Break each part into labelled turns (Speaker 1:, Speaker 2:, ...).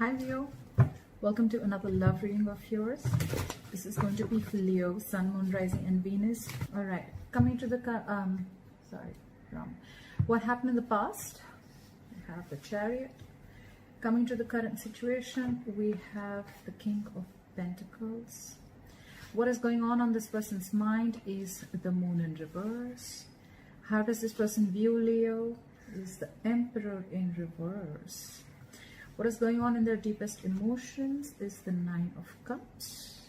Speaker 1: Hi Leo, welcome to another love reading of yours. This is going to be for Leo, Sun, Moon, Rising and Venus. All right, coming to the what happened in the past. We have the Chariot. Coming to the current situation, we have the King of Pentacles. What is going on this person's mind is the Moon in reverse. How does this person view Leo? Is the Emperor in reverse. What is going on in their deepest emotions is the Nine of Cups.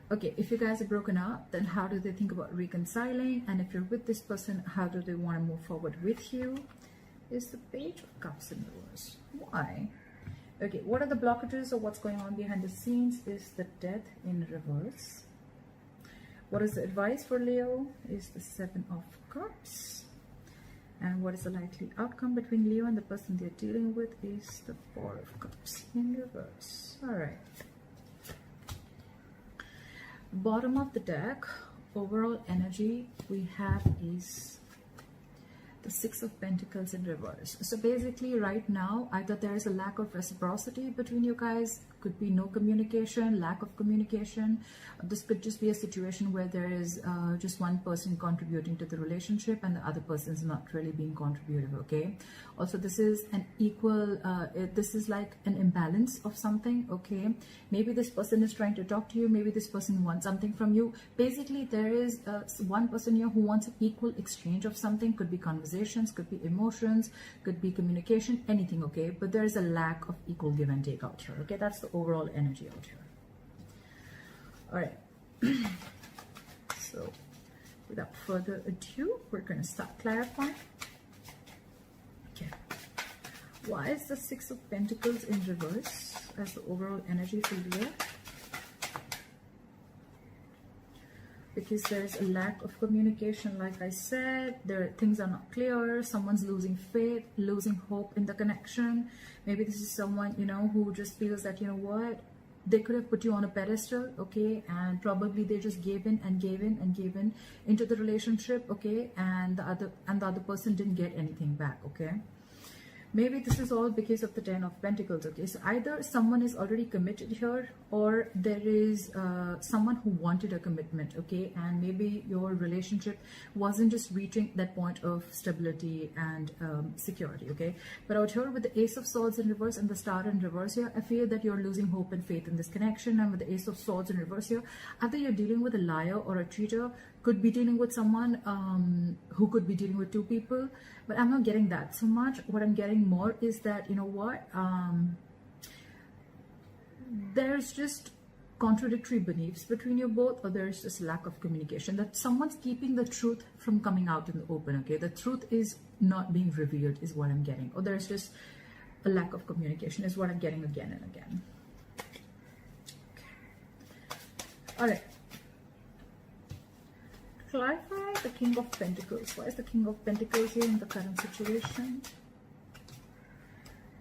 Speaker 1: Okay, if you guys are broken up, then how do they think about reconciling? And if you're with this person, how do they want to move forward with you? Is the Page of Cups in reverse. Why? Okay, what are the blockages or what's going on behind the scenes is the Death in reverse. What is the advice for Leo is the Seven of Cups. And what is the likely outcome between Leo and the person they're dealing with is the Four of Cups in reverse. All right. Bottom of the deck, overall energy we have is the Six of Pentacles in reverse. So basically right now, either there is a lack of reciprocity between you guys, could be no communication, lack of communication. This could just be a situation where there is just one person contributing to the relationship and the other person is not really being contributive, okay? Also, this is an equal, this is like an imbalance of something, okay? Maybe this person is trying to talk to you, maybe this person wants something from you. Basically, there is one person here who wants an equal exchange of something, could be conversations, could be emotions, could be communication, anything, okay? But there is a lack of equal give and take out here, okay? That's the overall energy out here. All right. So without further ado, we're going to start clarifying. Okay. Why is the Six of Pentacles in reverse as the overall energy for Leo? Because there's a lack of communication, like I said, things are not clear, someone's losing faith, losing hope in the connection. Maybe this is someone, you know, who just feels that, you know what, they could have put you on a pedestal, okay, and probably they just gave in and gave in and gave in into the relationship, okay, and the other person didn't get anything back, okay. Maybe this is all because of the Ten of Pentacles, okay. So either someone is already committed here or there is someone who wanted a commitment, okay. And maybe your relationship wasn't just reaching that point of stability and security, okay. But out here with the Ace of Swords in reverse and the Star in reverse here, I feel that you're losing hope and faith in this connection. And with the Ace of Swords in reverse here, either you're dealing with a liar or a cheater, could be dealing with someone who could be dealing with two people, but I'm not getting that so much. What I'm getting more is that, you know what, there's just contradictory beliefs between you both, or there's just lack of communication, that someone's keeping the truth from coming out in the open, okay. The truth is not being revealed is what I'm getting, or there's just a lack of communication is what I'm getting again and again. Okay. All right. Clarify the King of Pentacles. Why is the King of Pentacles here in the current situation?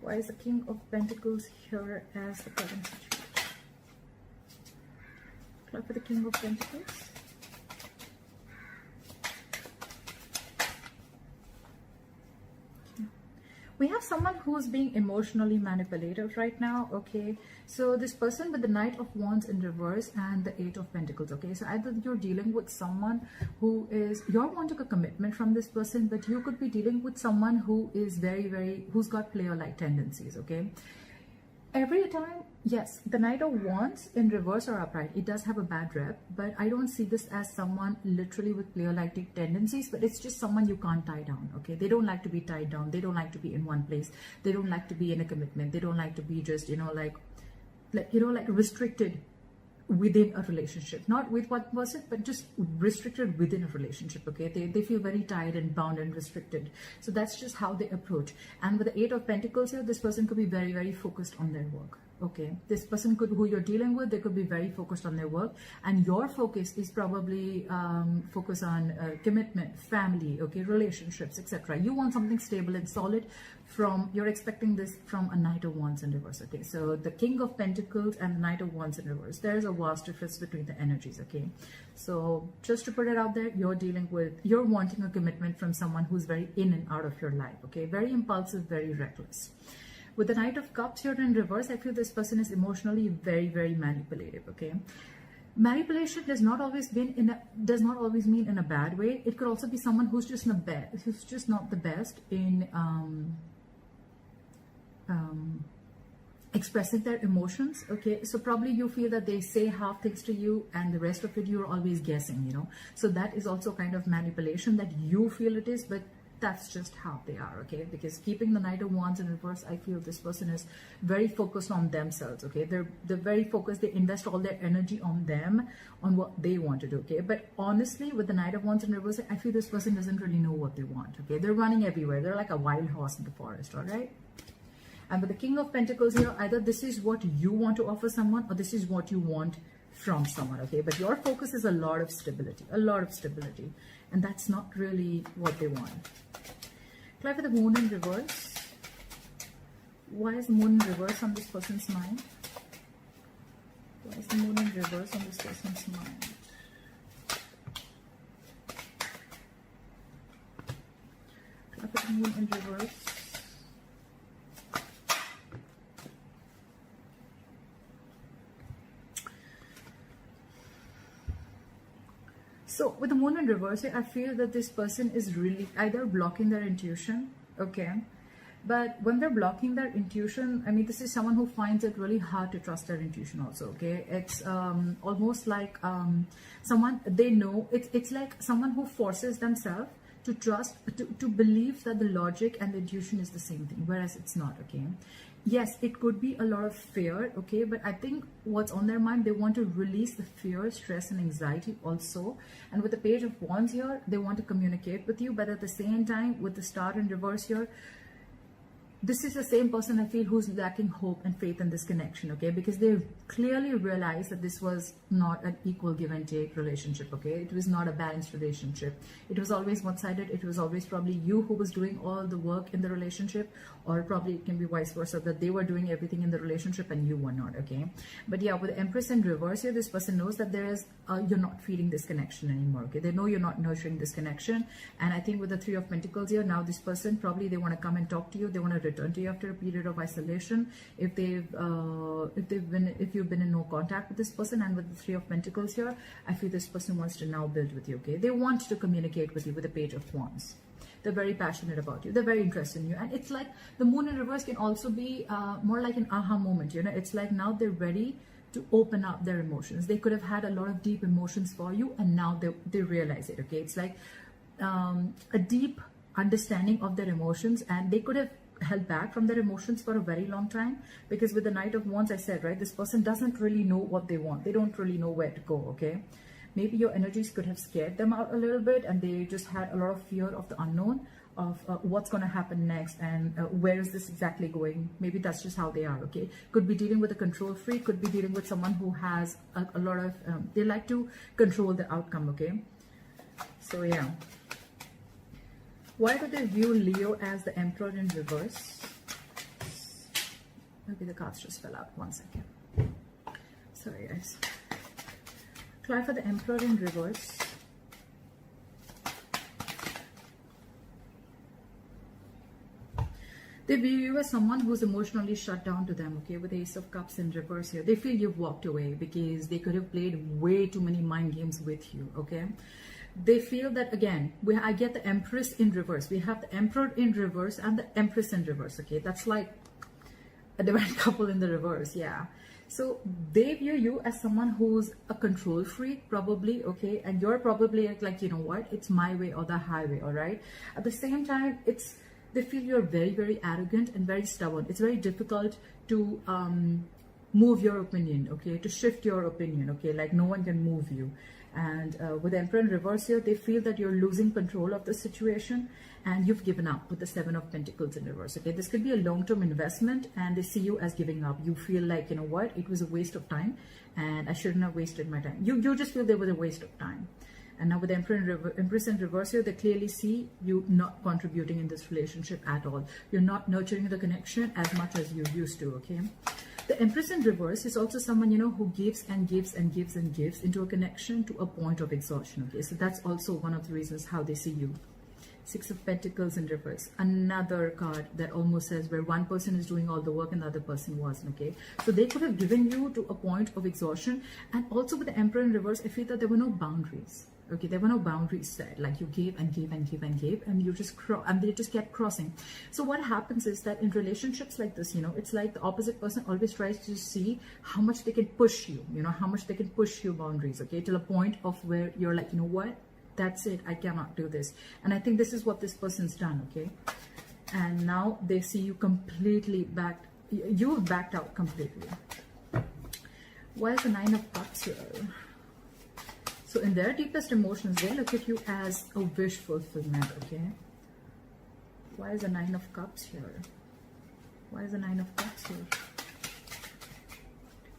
Speaker 1: Why is the King of Pentacles here as the current situation? Clarify the King of Pentacles. We have someone who's being emotionally manipulative right now, okay. So this person with the Knight of Wands in reverse and the Eight of Pentacles, okay. So either you're dealing with someone who is, you're wanting a commitment from this person, but you could be dealing with someone who is who's got player-like tendencies, okay. Every time, yes, the Knight of Wands in reverse or upright, it does have a bad rep, but I don't see this as someone literally with player-like tendencies, but it's just someone you can't tie down, okay? They don't like to be tied down. They don't like to be in one place. They don't like to be in a commitment. They don't like to be just, you know, like restricted within a relationship, not with one person, but just restricted within a relationship, okay. They feel very tied and bound and restricted, so that's just how they approach. And with the Eight of Pentacles here, this person could be very focused on their work, Okay, this person who you're dealing with, they could be very focused on their work, and your focus is probably focus on commitment, family, okay, relationships, etc. You want something stable and solid. You're expecting this from a Knight of Wands in reverse. Okay, so the King of Pentacles and the Knight of Wands in reverse, there's a vast difference between the energies. Okay, so just to put it out there, you're wanting a commitment from someone who's very in and out of your life. Okay, very impulsive, very reckless. With the Knight of Cups here in reverse, I feel this person is emotionally very, very manipulative. Okay, manipulation does not always mean in a bad way. It could also be someone who's just not the best in expressing their emotions. Okay, so probably you feel that they say half things to you and the rest of it you're always guessing, you know. So that is also kind of manipulation that you feel it is, but that's just how they are. Okay, because keeping the Knight of Wands in reverse, I feel this person is very focused on themselves. Okay, they're very focused. They invest all their energy on them, on what they want to do. Okay, but honestly, with the Knight of Wands in reverse, I feel this person doesn't really know what they want. Okay, they're running everywhere. They're like a wild horse in the forest. All right. And with the King of Pentacles here, either this is what you want to offer someone, or this is what you want from someone. Okay, but your focus is a lot of stability, and that's not really what they want. Apply for the Moon in reverse. Why is the Moon in reverse on this person's mind? Why is the Moon in reverse on this person's mind? Apply for the Moon in reverse. So with the Moon in reverse, I feel that this person is really either blocking their intuition, okay? But when they're blocking their intuition, I mean, this is someone who finds it really hard to trust their intuition also, okay? It's almost like someone, they know, it's like someone who forces themselves to trust, to believe that the logic and the intuition is the same thing, whereas it's not, okay? Yes, it could be a lot of fear, okay, but I think what's on their mind, they want to release the fear, stress, and anxiety also. And with the Page of Wands here, they want to communicate with you, but at the same time, with the Star in reverse here, this is the same person I feel who's lacking hope and faith in this connection, okay? Because they clearly realized that this was not an equal give and take relationship, okay? It was not a balanced relationship. It was always one-sided. It was always probably you who was doing all the work in the relationship, or probably it can be vice versa, that they were doing everything in the relationship and you were not, okay? But yeah, with the Empress in reverse here, this person knows that there is, you're not feeding this connection anymore, okay? They know you're not nurturing this connection. And I think with the Three of Pentacles here, now this person, probably they want to come and talk to you. They want to return to you after a period of isolation. If you've been in no contact with this person, and with the Three of Pentacles here, I feel this person wants to now build with you, okay? They want to communicate with you with the Page of Wands. They're very passionate about you. They're very interested in you. And it's like the Moon in reverse can also be more like an aha moment, you know? It's like now they're ready to open up their emotions. They could have had a lot of deep emotions for you, and now they realize it, okay? It's like a deep understanding of their emotions, and they could have held back from their emotions for a very long time, because with the Knight of Wands, I said, right, this person doesn't really know what they want. They don't really know where to go, okay? Maybe your energies could have scared them out a little bit, and they just had a lot of fear of the unknown, of what's going to happen next, and where is this exactly going. Maybe that's just how they are, okay? Could be dealing with a control freak, could be dealing with someone who has a lot of, they like to control the outcome, okay? So yeah. Why do they view Leo as the Emperor in reverse? Maybe the cards just fell out. 1 second. Sorry, guys. Try for the Emperor in reverse. They view you as someone who's emotionally shut down to them, okay? With the Ace of Cups in reverse here. They feel you've walked away because they could have played way too many mind games with you, okay? They feel that, again, I get the Empress in reverse. We have the Emperor in reverse and the Empress in reverse, okay? That's like a divine couple in the reverse, yeah. So they view you as someone who's a control freak, probably, okay? And you're probably like, you know what? It's my way or the highway, all right? At the same time, they feel you're very, very arrogant and very stubborn. It's very difficult to move your opinion, okay? To shift your opinion, okay? Like no one can move you. And with the Emperor in reverse here, they feel that you're losing control of the situation and you've given up with the Seven of Pentacles in reverse. Okay, this could be a long-term investment and they see you as giving up. You feel like, you know what, it was a waste of time and I shouldn't have wasted my time. You just feel there was a waste of time. And now with the Empress in reverse here, they clearly see you not contributing in this relationship at all. You're not nurturing the connection as much as you used to, okay? The Empress in reverse is also someone, you know, who gives and gives and gives and gives into a connection to a point of exhaustion, okay? So that's also one of the reasons how they see you. Six of Pentacles in reverse. Another card that almost says where one person is doing all the work and the other person wasn't, okay? So they could have given you to a point of exhaustion. And also with the Emperor in reverse, I feel that there were no boundaries. Okay, there were no boundaries set. Like you gave and gave and gave and gave, and you just and they just kept crossing. So what happens is that in relationships like this, you know, it's like the opposite person always tries to see how much they can push you. You know, how much they can push your boundaries. Okay, till a point of where you're like, you know what, that's it. I cannot do this. And I think this is what this person's done. Okay, and now they see you completely backed. You've backed out completely. Why is the Nine of Cups here? So in their deepest emotions, they look at you as a wish fulfillment, okay? Why is the Nine of Cups here? Why is the Nine of Cups here?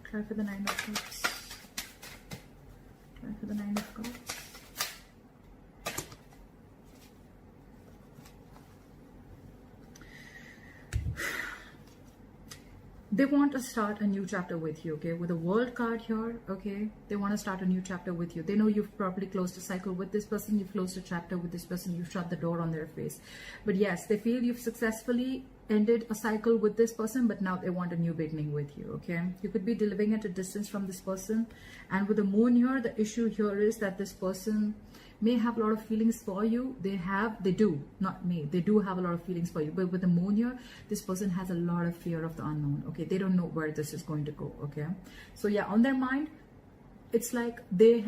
Speaker 1: Try for the Nine of Cups. Try for the Nine of Cups. They want to start a new chapter with you, okay? With a World card here, okay? They want to start a new chapter with you. They know you've probably closed a cycle with this person. You've closed a chapter with this person. You've shut the door on their face. But yes, they feel you've successfully ended a cycle with this person, but now they want a new beginning with you, okay? You could be living at a distance from this person. And with the Moon here, the issue here is that this person may have a lot of feelings for you. They do, not me. They do have a lot of feelings for you. But with the Moon here, this person has a lot of fear of the unknown, okay? They don't know where this is going to go, okay? So yeah, on their mind, it's like they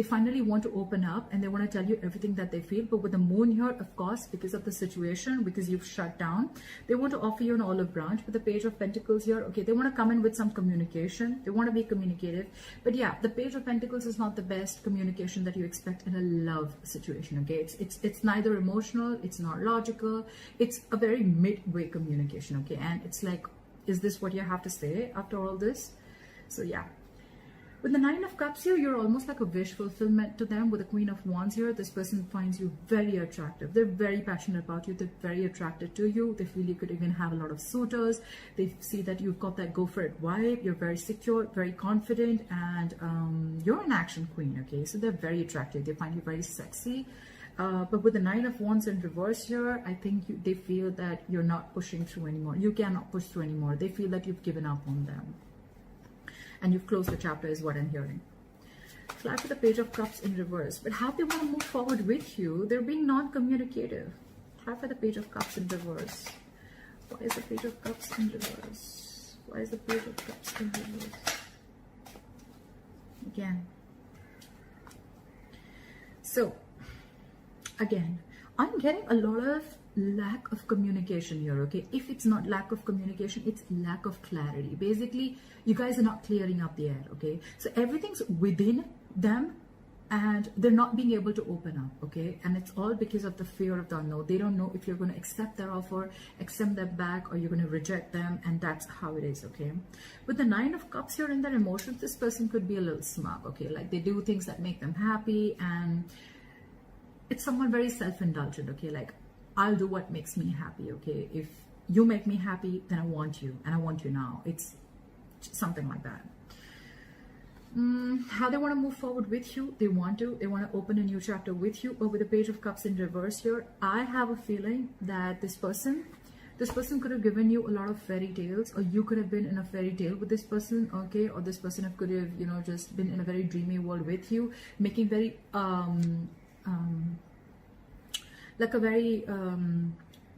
Speaker 1: finally want to open up and they want to tell you everything that they feel. But with the Moon here, of course, because of the situation, because you've shut down, they want to offer you an olive branch. With the Page of Pentacles here, okay, they want to come in with some communication. They want to be communicative. But yeah, the Page of Pentacles is not the best communication that you expect in a love situation, okay? It's neither emotional, it's not logical. It's a very midway communication, okay? And it's like, is this what you have to say after all this? So yeah. With the Nine of Cups here, you're almost like a wish fulfillment to them. With the Queen of Wands here, this person finds you very attractive. They're very passionate about you. They're very attracted to you. They feel you could even have a lot of suitors. They see that you've got that go for it vibe. You're very secure, very confident, and you're an action queen, okay? So they're very attractive. They find you very sexy. But with the Nine of Wands in reverse here, I think they feel that you're not pushing through anymore. You cannot push through anymore. They feel that you've given up on them. And you've closed the chapter is what I'm hearing. Fly for the Page of Cups in reverse. But how they want to move forward with you, they're being non-communicative. Fly for the Page of Cups in reverse. Why is the Page of Cups in reverse? Why is the Page of Cups in reverse? Again. So, again, I'm getting a lot of lack of communication here, okay? If it's not lack of communication, it's lack of clarity. Basically, you guys are not clearing up the air, okay? So everything's within them and they're not being able to open up, okay? And it's all because of the fear of the unknown. They don't know if you're going to accept their offer, accept them back, or you're going to reject them, and that's how it is, okay? With the Nine of Cups here in their emotions, this person could be a little smug, okay? Like they do things that make them happy, and it's someone very self-indulgent, okay? Like, I'll do what makes me happy, okay? If you make me happy, then I want you, and I want you now. It's something like that. How they want to move forward with you, they want to open a new chapter with you. But with the Page of Cups in reverse here, I have a feeling that this person could have given you a lot of fairy tales, or you could have been in a fairy tale with this person, okay? Or this person could have, you know, just been in a very dreamy world with you, making very like a very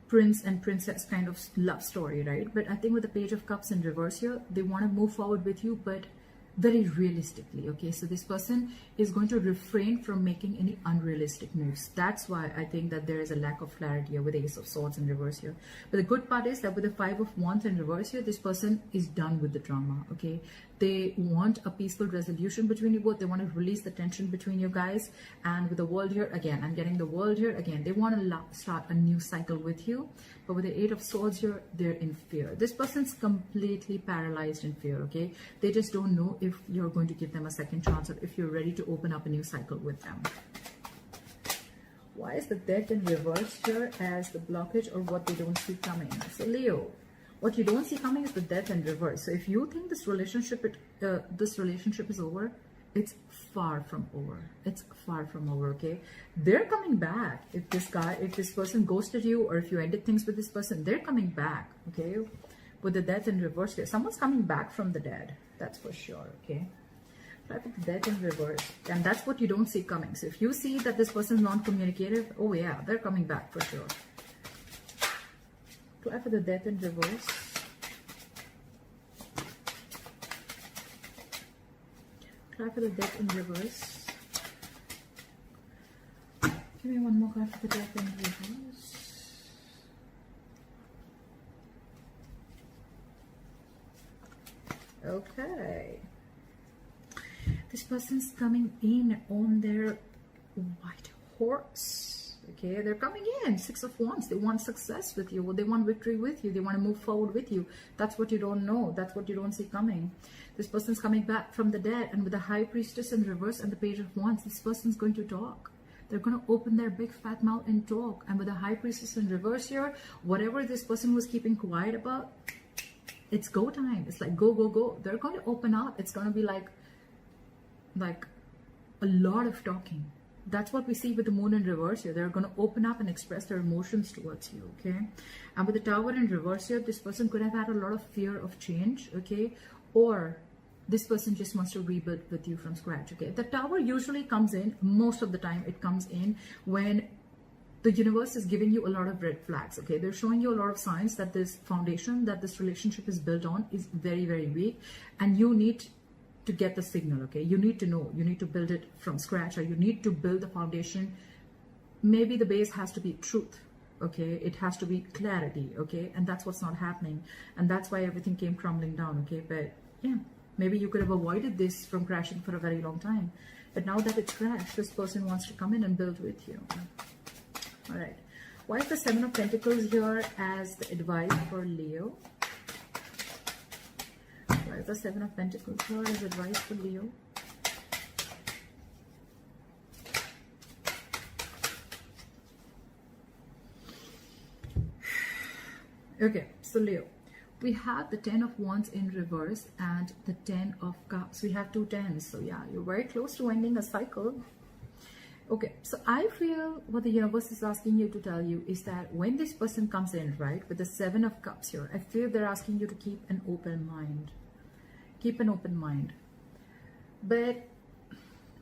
Speaker 1: prince and princess kind of love story, right? But I think with the Page of Cups in reverse here, they want to move forward with you, but very realistically, okay? So this person is going to refrain from making any unrealistic moves. That's why I think that there is a lack of clarity here with the Ace of Swords in reverse here. But the good part is that with the Five of Wands in reverse here, this person is done with the drama, okay? They want a peaceful resolution between you both. They want to release the tension between you guys. And with the world here, again, I'm getting the world here again. They want to start a new cycle with you. But with the 8 of Swords here, they're in fear. This person's completely paralyzed in fear, okay? They just don't know if you're going to give them a second chance or if you're ready to open up a new cycle with them. Why is the Death in reverse here as the blockage or what they don't see coming? So Leo, what you don't see coming is the Death in reverse. So if you think this relationship is over, it's far from over. It's far from over, okay? They're coming back. If this person ghosted you, or if you ended things with this person, they're coming back, okay? With the Death in reverse here, someone's coming back from the dead. That's for sure, okay? Try for the Death in reverse, and that's what you don't see coming. So if you see that this person is non-communicative, oh yeah, they're coming back for sure. Try for the Death in reverse. Try for the Death in reverse. Give me one more card for the Death in reverse. Okay. This person's coming in on their white horse. Okay, they're coming in. 6 of Wands. They want success with you. They want victory with you. They want to move forward with you. That's what you don't know. That's what you don't see coming. This person's coming back from the dead, and with the High Priestess in reverse and the Page of Wands, this person's going to talk. They're going to open their big fat mouth and talk. And with the High Priestess in reverse here, whatever this person was keeping quiet about, it's go time. It's like go, go, go. They're going to open up. It's going to be like a lot of talking. That's what we see with the Moon in reverse here. They're going to open up and express their emotions towards you, okay? And with the Tower in reverse here, this person could have had a lot of fear of change, okay? Or this person just wants to rebuild with you from scratch, okay? The Tower usually comes in, most of the time it comes in when the universe is giving you a lot of red flags, okay? They're showing you a lot of signs that this foundation that this relationship is built on is very, very weak, and you need to get the signal, okay? You need to know, you need to build it from scratch, or you need to build the foundation. Maybe the base has to be truth, okay? It has to be clarity, okay? And that's what's not happening, and that's why everything came crumbling down, okay? But yeah, maybe you could have avoided this from crashing for a very long time, but now that it's crashed, this person wants to come in and build with you. All right, why is the 7 of Pentacles here as the advice for Leo? Why is the 7 of Pentacles here as advice for Leo? Okay, so Leo, we have the 10 of Wands in reverse and the 10 of Cups. We have 2 10s. So yeah, you're very close to ending a cycle. Okay, so I feel what the universe is asking you to tell you is that when this person comes in, right, with the 7 of Cups here, I feel they're asking you to keep an open mind. Keep an open mind. But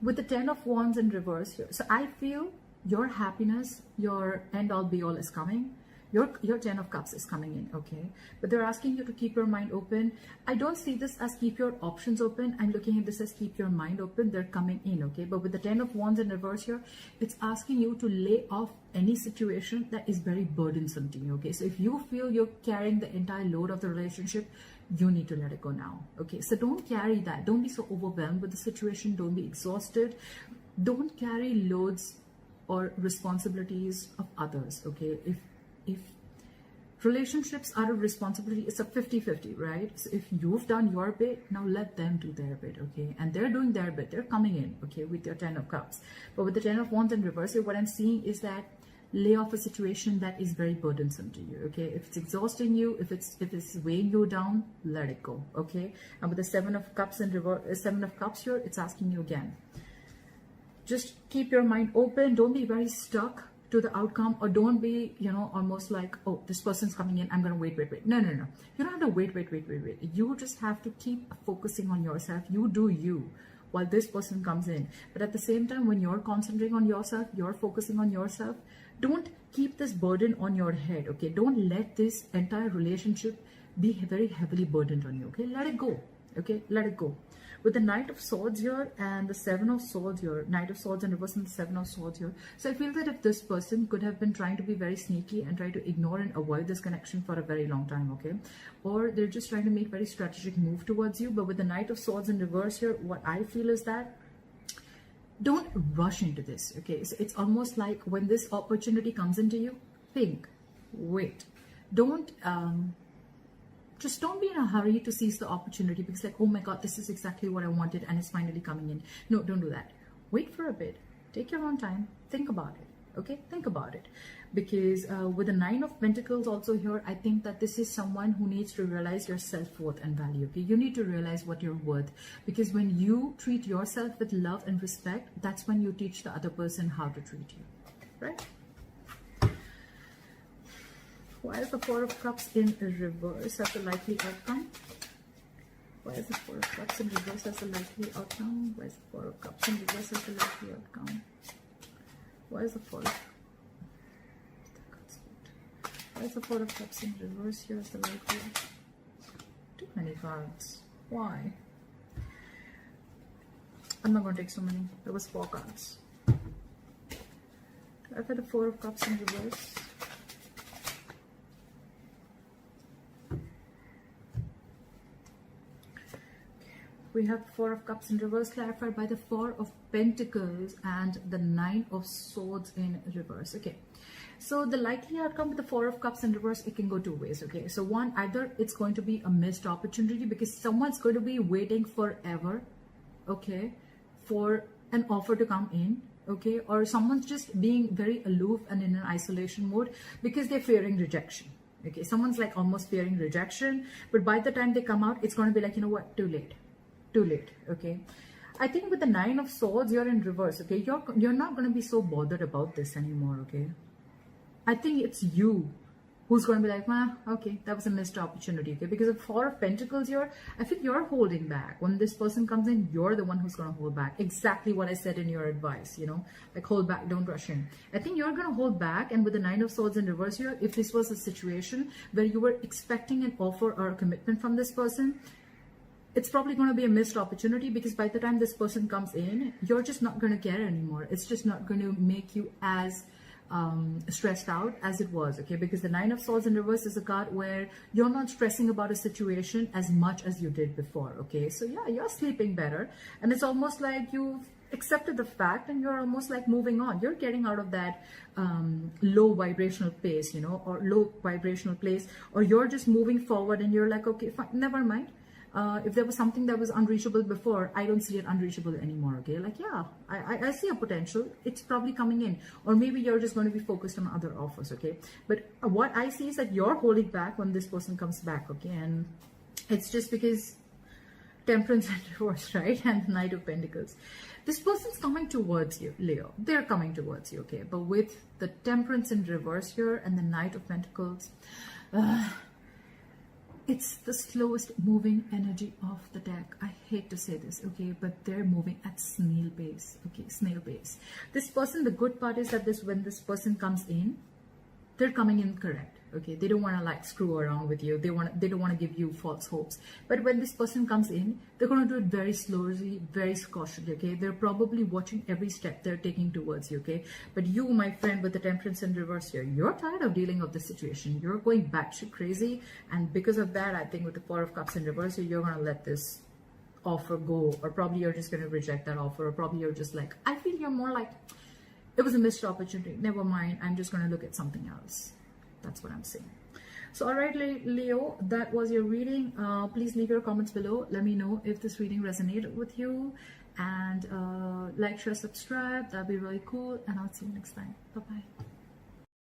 Speaker 1: with the 10 of Wands in reverse here, so I feel your happiness, your end all be all is coming. Your 10 of Cups is coming in, okay? But they're asking you to keep your mind open. I don't see this as keep your options open. I'm looking at this as keep your mind open. They're coming in, okay? But with the 10 of Wands in reverse here, it's asking you to lay off any situation that is very burdensome to you, okay? So if you feel you're carrying the entire load of the relationship, you need to let it go now, okay? So don't carry that. Don't be so overwhelmed with the situation. Don't be exhausted. Don't carry loads or responsibilities of others, okay? If relationships are a responsibility, it's a 50-50, right? So if you've done your bit, now let them do their bit, okay? And they're doing their bit. They're coming in, okay, with your 10 of Cups. But with the 10 of Wands in reverse here, what I'm seeing is that lay off a situation that is very burdensome to you, okay? If it's exhausting you, if it's weighing you down, let it go, okay? And with the 7 of Cups in reverse, 7 of Cups here, it's asking you again, just keep your mind open. Don't be very stuck to the outcome, or don't be, you know, almost like, oh, this person's coming in, I'm gonna wait. No. You don't have to wait. You just have to keep focusing on yourself. You do you while this person comes in. But at the same time, when you're concentrating on yourself, you're focusing on yourself, don't keep this burden on your head, okay? Don't let this entire relationship be very heavily burdened on you, okay? Let it go, Okay, let it go. With the Knight of Swords here and the Seven of Swords here, Knight of Swords in reverse and the Seven of Swords here. So I feel that if this person could have been trying to be very sneaky and try to ignore and avoid this connection for a very long time, okay? Or they're just trying to make very strategic move towards you. But with the Knight of Swords in reverse here, what I feel is that don't rush into this, okay? So it's almost like when this opportunity comes into you, think, wait. Just don't be in a hurry to seize the opportunity because like, oh my God, this is exactly what I wanted and it's finally coming in. No, don't do that. Wait for a bit. Take your own time. Think about it. Okay? Think about it. Because with the Nine of Pentacles also here, I think that this is someone who needs to realize your self-worth and value. Okay? You need to realize what you're worth. Because when you treat yourself with love and respect, that's when you teach the other person how to treat you. Right? Why is the Four of Cups in reverse as a likely outcome? Why is the Four of Cups in reverse as a likely outcome? Why is the Four of Cups in reverse as a likely outcome? Why is the Four of Cups in reverse here as the likely? Too many cards. Why? I'm not going to take so many. There was 4 cards. I've had the Four of Cups in reverse. We have Four of Cups in reverse clarified by the Four of Pentacles and the Nine of Swords in reverse. Okay, so the likely outcome with the Four of Cups in reverse, it can go 2 ways. Okay, so one, either it's going to be a missed opportunity because someone's going to be waiting forever, okay, for an offer to come in, okay, or someone's just being very aloof and in an isolation mode because they're fearing rejection. Okay, someone's like almost fearing rejection, but by the time they come out, it's going to be like, you know what, too late. Too late. Okay, I think with the Nine of Swords you're in reverse. Okay, you're not going to be so bothered about this anymore. Okay, I think it's you who's going to be like, okay, that was a missed opportunity. Okay, because of Four of Pentacles here, I think you're holding back. When this person comes in, you're the one who's going to hold back. Exactly what I said in your advice, you know, like hold back, don't rush in. I think you're going to hold back. And with the Nine of Swords in reverse here, if this was a situation where you were expecting an offer or a commitment from this person, it's probably going to be a missed opportunity because by the time this person comes in, you're just not going to care anymore. It's just not going to make you as stressed out as it was, okay? Because the Nine of Swords in reverse is a card where you're not stressing about a situation as much as you did before, okay? So yeah, you're sleeping better and it's almost like you've accepted the fact and you're almost like moving on. You're getting out of that low vibrational pace, you know, or low vibrational place, or you're just moving forward and you're like, okay, fine, never mind. If there was something that was unreachable before, I don't see it unreachable anymore, okay? Like, yeah, I see a potential. It's probably coming in. Or maybe you're just going to be focused on other offers, okay? But what I see is that you're holding back when this person comes back, okay? And it's just because Temperance and Divorce, right? And the Knight of Pentacles. This person's coming towards you, Leo. They're coming towards you, okay? But with the Temperance in reverse here and the Knight of Pentacles, it's the slowest moving energy of the deck. I hate to say this, okay, but they're moving at snail pace, okay, snail pace. This person, the good part is that when this person comes in, they're coming in correct, okay? They don't want to like screw around with you. They don't want to give you false hopes. But when this person comes in, they're going to do it very slowly, very cautiously, okay? They're probably watching every step they're taking towards you, okay? But you, my friend, with the Temperance in reverse here, you're tired of dealing with the situation. You're going batshit crazy. And because of that, I think with the Four of Cups in reverse here, you're going to let this offer go. Or probably you're just going to reject that offer. Or probably you're just like, I feel you're more like, it was a missed opportunity. Never mind. I'm just going to look at something else. That's what I'm saying. So, all right, Leo, that was your reading. Please leave your comments below. Let me know if this reading resonated with you. And like, share, subscribe. That'd be really cool. And I'll see you next time. Bye-bye.